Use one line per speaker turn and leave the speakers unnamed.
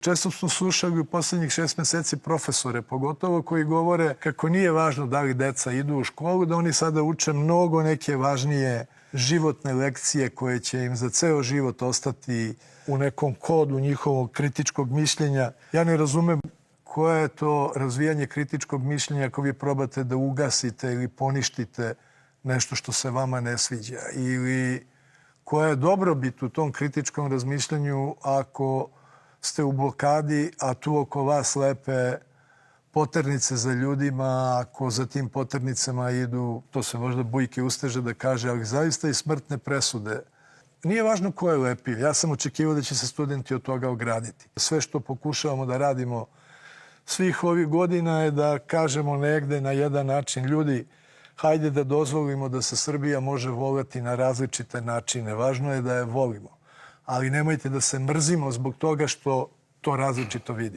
Često smo slušali u poslednjih 6 meseci profesore, pogotovo koji govore kako nije važno da li deca idu u školu, da oni sada uče mnogo neke važnije životne lekcije koje će im za ceo život ostati u nekom kodu njihovog kritičkog mišljenja. Ja ne razumem koje je to razvijanje kritičkog mišljenja ako vi probate da ugasite ili poništite nešto što se vama ne sviđa. Ili koja je dobrobit u tom kritičkom razmišljanju ako ste u blokadi, a tu oko vas lepe poternice za ljudima, ako za tim poternicama idu, to se možda Bujke usteže da kaže, ali zaista i smrtne presude. Nije važno ko je lepio. Ja sam očekivao da će se studenti od toga ograditi. Sve što pokušavamo da radimo svih ovih godina je da kažemo negde na jedan način, ljudi, hajde da dozvolimo da se Srbija može voleti na različite načine. Važno je da je volimo. Ali nemojte da se mrzimo zbog toga što to različito vidimo.